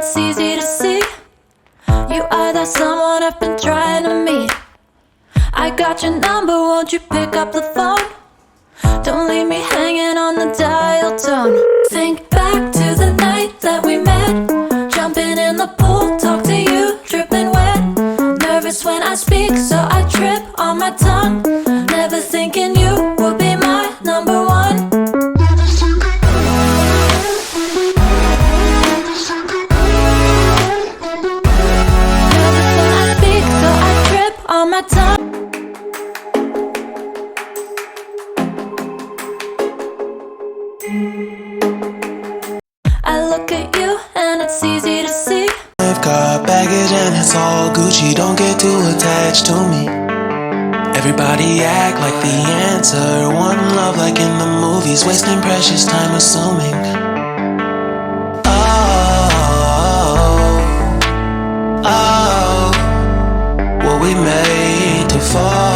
it's easy to see. You are that someone I've been trying to meet. I got your number, won't you pick up the phone? Don't leave me hanging on the dial tone. Think back to the night that we met, jumping in the pool, talk to you, dripping wet. Nervous when I speak, so I trip on my tongue. Never thinking you would be my number one. Nervous when I speak, so I trip on my tongue. I look at you and it's easy to see. I've got baggage and it's all Gucci. Don't get too attached to me. Everybody act like the answer. One love like in the movies, wasting precious time assuming. Oh, were we made to fall?